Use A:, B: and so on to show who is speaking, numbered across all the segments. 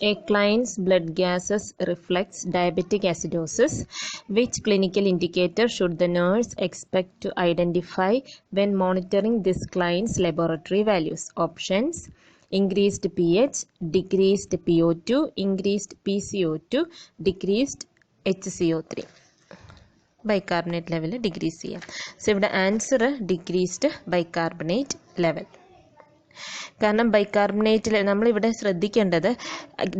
A: A client's blood gases reflects diabetic acidosis. Which clinical indicator should the nurse expect to identify when monitoring this client's laboratory values? Options: increased pH, decreased PO2, increased PCO2, decreased HCO3. Bicarbonate level decrease ചെയ്യാം. So ഇവിടെ answer decreased bicarbonate level. കാരണം ബൈകാർബണേറ്റിൽ നമ്മളിവിടെ ശ്രദ്ധിക്കേണ്ടത്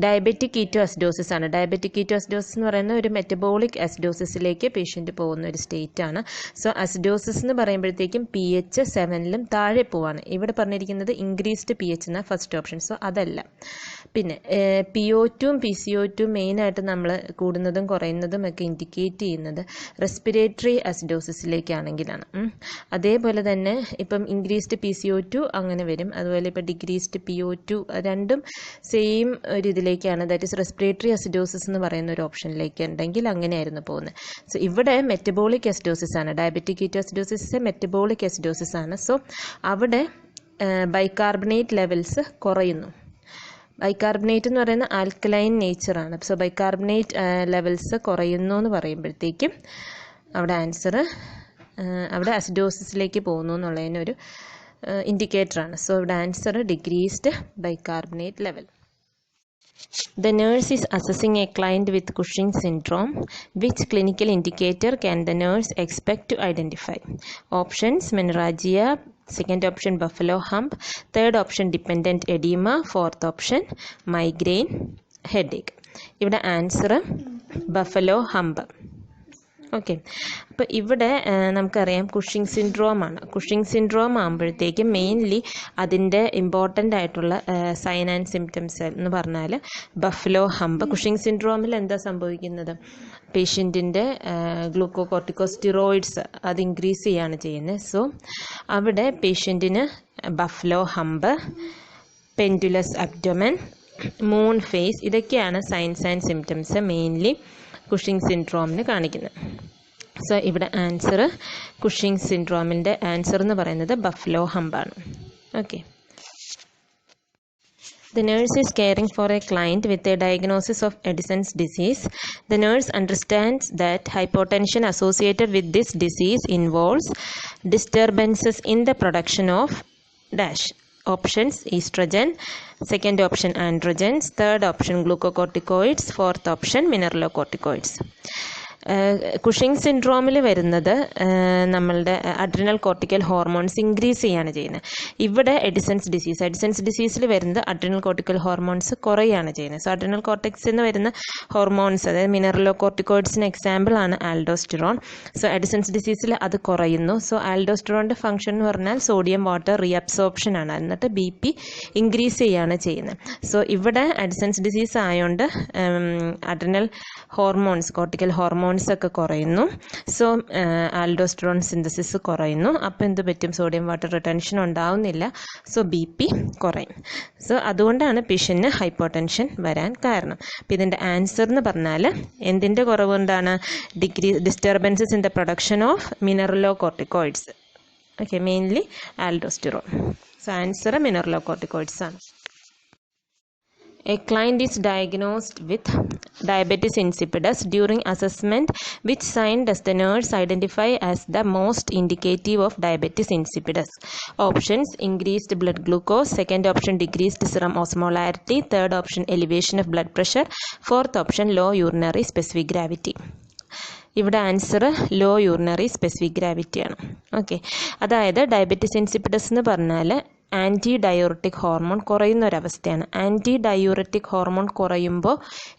A: diabetic keto acidosis ആണ്. Diabetic keto acidosis എന്ന് പറയുന്ന ഒരു metabolic അസിഡോസിസിലേക്ക് patient പോകുന്ന ഒരു സ്റ്റേറ്റ് ആണ്. സോ അസിഡോസിസ് എന്ന് പറയുമ്പോഴത്തേക്കും pH 7ലും താഴെ പോവാണ്. ഇവിടെ പറഞ്ഞിരിക്കുന്നത് ഇൻക്രീസ്ഡ് pH എന്ന ഫസ്റ്റ് ഓപ്ഷൻ. സോ അതല്ല. പിന്നെ PO2 PCO2 മെയിനായിട്ട് നമ്മൾ കൂടുന്നതും കുറയുന്നതും ഒക്കെ ഇൻഡിക്കേറ്റ് ചെയ്യുന്നത് റെസ്പിറേറ്ററി അസിഡോസിസിലേക്കാണെങ്കിലാണ്. അതേപോലെ തന്നെ ഇപ്പം ഇൻക്രീസ്ഡ് PCO2 അങ്ങനെ വരും. അതുപോലെ ഇപ്പോൾ ഡിക്രീസ്ഡ് PO2 രണ്ടും സെയിം ഒരു ഇതിലേക്കാണ്, ദാറ്റ് ഈസ് റെസ്പിറേറ്ററി അസിഡോസിസ് എന്ന് പറയുന്ന ഒരു ഓപ്ഷനിലേക്ക് ഉണ്ടെങ്കിൽ അങ്ങനെയായിരുന്നു പോകുന്നത്. സോ ഇവിടെ മെറ്റബോളിക് അസിഡോസിസ് ആണ്. Diabetic keto acidosis metabolic acidosis ആണ്. സോ അവിടെ ബൈകാർബണേറ്റ് ലെവൽസ് കുറയുന്നു. ബൈകാർബണേറ്റ് എന്ന് പറയുന്ന ആൽക്കലൈൻ നേച്ചറാണ്. സോ ബൈകാർബണേറ്റ് ലെവൽസ് കുറയുന്നു എന്ന് പറയുമ്പോഴത്തേക്കും അവിടെ ആൻസർ അവിടെ അസിഡോസിസിലേക്ക് പോകുന്നു എന്നുള്ളതിനൊരു ഇൻഡിക്കേറ്ററാണ്. സോ ഇവിടെ answer decreased bicarbonate level. The nurse is assessing a client with Cushing's syndrome. Which clinical indicator can the nurse expect to identify? Options: menorrhagia, second option buffalo hump, third option dependent edema, fourth option migraine headache. ഇവിടെ answer buffalo hump. Okay, അപ്പോൾ ഇവിടെ നമുക്കറിയാം Cushing syndrome ആണ്. Cushing syndrome ആകുമ്പോഴത്തേക്കും mainly അതിൻ്റെ important ആയിട്ടുള്ള sign and symptoms എന്ന് പറഞ്ഞാൽ ബഫലോ ഹമ്പ്. കുഷിങ് സിൻഡ്രോമിൽ എന്താ സംഭവിക്കുന്നത്? പേഷ്യൻറ്റിൻ്റെ ഗ്ലൂക്കോകോർട്ടിക്കോസ്റ്റിറോയിഡ്സ് അത് ഇൻക്രീസ് ചെയ്യാണ് ചെയ്യുന്നത്. സോ അവിടെ പേഷ്യൻറ്റിന് buffalo hump, pendulous abdomen, moon face, ഇതൊക്കെയാണ് signs and symptoms mainly Cushing സിൻഡ്രോമിന് കാണിക്കുന്നത്. സോ ഇവിടെ ആൻസർ കുഷിങ് സിൻഡ്രോമിൻ്റെ ആൻസർ എന്ന് പറയുന്നത് ബഫലോ ഹമ്പാണ്. Okay, The nurse is caring for a client with a diagnosis of Addison's disease. The nurse understands that hypotension associated with this disease involves disturbances in the production of dash. Options: estrogen, second option androgens, third option glucocorticoids, fourth option mineralocorticoids. Cushing സിൻഡ്രോമിൽ വരുന്നത് നമ്മളുടെ adrenal cortical hormones increase ചെയ്യാണ് ചെയ്യുന്നത്. ഇവിടെ എഡിസൺസ് ഡിസീസിൽ വരുന്നത് adrenal cortical hormones കുറയാണ് ചെയ്യുന്നത്. So adrenal കോർട്ടെക്സിൽ നിന്ന് വരുന്ന ഹോർമോൺസ്, അതായത് മിനറലോകോർട്ടിക്കോയിഡ്സിന് എക്സാമ്പിൾ ആണ് ആൽഡോസ്റ്റിറോൺ. സോ എഡിസൺസ് ഡിസീസിൽ അത് കുറയുന്നു. സോ ആൽഡോസ്റ്റിറോണിൻ്റെ ഫംഗ്ഷൻ എന്ന് പറഞ്ഞാൽ സോഡിയം വാട്ടർ റീഅബ്സോർപ്ഷൻ ആണ്. എന്നിട്ട് BP ഇൻക്രീസ് ചെയ്യാണ് ചെയ്യുന്നത്. സോ ഇവിടെ എഡിസൺസ് ഡിസീസ് ആയതുകൊണ്ട് അഡ്രിനൽ ഹോർമോൺസ്, കോർട്ടിക്കൽ ഹോർമോൺസ് ഒക്കെ കുറയുന്നു. സോ ആൽഡോസ്റ്റിറോൺ സിന്തസിസ് കുറയുന്നു. അപ്പോൾ എന്ത് പറ്റും? സോഡിയം വാട്ടർ റിട്ടൻഷൻ ഉണ്ടാവുന്നില്ല. സോ BP കുറയും. സോ അതുകൊണ്ടാണ് പേഷ്യൻറ്റിന് ഹൈപ്പോടെൻഷൻ വരാൻ കാരണം. അപ്പോൾ ഇതിൻ്റെ ആൻസർ എന്ന് പറഞ്ഞാൽ എന്തിൻ്റെ കുറവ് കൊണ്ടാണ്? Disturbances in the production of mineralocorticoids. Okay, mainly aldosterone. So answer mineralocorticoids ആണ്. A client is diagnosed with diabetes insipidus. During assessment, which sign does the nurse identify as the most indicative of diabetes insipidus? Options: increased blood glucose, second option decreased serum osmolarity, third option elevation of blood pressure, fourth option low urinary specific gravity. ഇവിടെ answer low urinary specific ഗ്രാവിറ്റിയാണ്. Okay, അതായത് diabetes insipidus എന്ന് പറഞ്ഞാൽ anti diuretic hormone കുറയുന്ന ഒരവസ്ഥയാണ്. Anti diuretic hormone കുറയുമ്പോൾ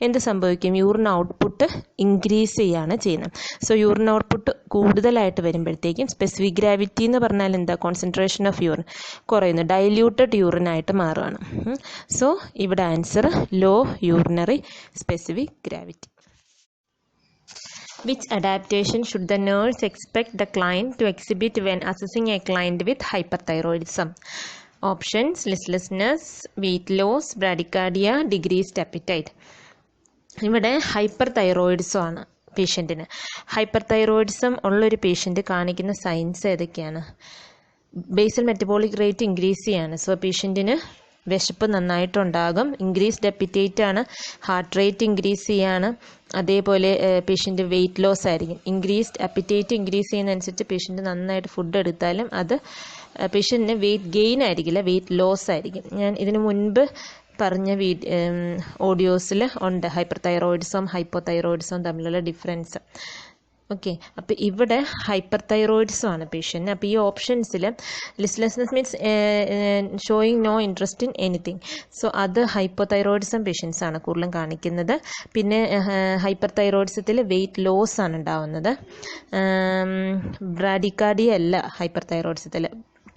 A: എന്ത് സംഭവിക്കും? യൂറിൻ ഔട്ട്പുട്ട് ഇൻക്രീസ് ചെയ്യാണ് ചെയ്യുന്നത്. സോ യൂറിൻ ഔട്ട്പുട്ട് കൂടുതലായിട്ട് വരുമ്പോഴത്തേക്കും സ്പെസിഫിക് ഗ്രാവിറ്റി എന്ന് പറഞ്ഞാൽ എന്താ? കോൺസെൻട്രേഷൻ ഓഫ് യൂറിൻ കുറയുന്നു, ഡൈല്യൂട്ടഡ് യൂറിനായിട്ട് മാറുകയാണ്. സോ ഇവിടെ answer low urinary specific gravity. Which adaptation should the nurse expect the client to exhibit when assessing a client with hyperthyroidism? Options: listlessness, weight loss, bradycardia, decreased appetite. ഇവിടെ hyper thyroidism ആണ് പേഷ്യൻറ്റിന്. Hyper thyroidism ഉള്ളൊരു patient കാണിക്കുന്ന signs ഏതൊക്കെയാണ്? Basal metabolic rate increase ചെയ്യാണ്. So പേഷ്യൻറ്റിന് വിശപ്പ് നന്നായിട്ടുണ്ടാകും. Increased appetite ആണ്, heart rate increase ചെയ്യാണ്, അതേപോലെ പേഷ്യൻ്റ് വെയിറ്റ് ലോസ് ആയിരിക്കും. ഇൻക്രീസ്ഡ് അപ്പിറ്റേറ്റ് ഇൻക്രീസ് ചെയ്യുന്നതനുസരിച്ച് പേഷ്യൻ്റ് നന്നായിട്ട് ഫുഡ് എടുത്താലും അത് പേഷ്യൻറ്റിന് വെയിറ്റ് ഗെയിൻ ആയിരിക്കില്ല, വെയിറ്റ് ലോസ് ആയിരിക്കും. ഞാൻ ഇതിനു മുൻപ് പറഞ്ഞ ഓഡിയോസിൽ ഉണ്ട് ഹൈപ്പർ തൈറോയിഡിസം ഹൈപ്പോ തൈറോയിഡിസം തമ്മിലുള്ള ഡിഫറൻസ്. ഓക്കെ, അപ്പോൾ ഇവിടെ ഹൈപ്പർ തൈറോയിഡിസം ആണ് പേഷ്യൻറ്റ്. അപ്പോൾ ഈ ഓപ്ഷൻസിൽ listlessness means showing no interest in anything. So അത് ഹൈപ്പോ തൈറോയിഡിസം പേഷ്യൻസ് ആണ് കൂടുതലും കാണിക്കുന്നത്. പിന്നെ ഹൈപ്പർ തൈറോയിഡിസത്തിൽ വെയിറ്റ് ലോസ് ആണ് ഉണ്ടാവുന്നത്. ബ്രാഡിക്കാർഡിയ അല്ല ഹൈപ്പർ തൈറോയിഡിസത്തിൽ,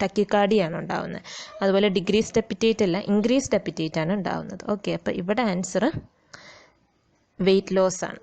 A: ടക്കിക്കാർഡിയാണ് ഉണ്ടാവുന്നത്. അതുപോലെ ഡിക്രീസ്ഡ് അപ്പിറ്റേറ്റ് അല്ല, ഇൻക്രീസ്ഡ് അപ്പിറ്റേറ്റ് ആണ് ഉണ്ടാവുന്നത്. ഓക്കെ, അപ്പോൾ ഇവിടെ ആൻസർ വെയിറ്റ് ലോസ് ആണ്.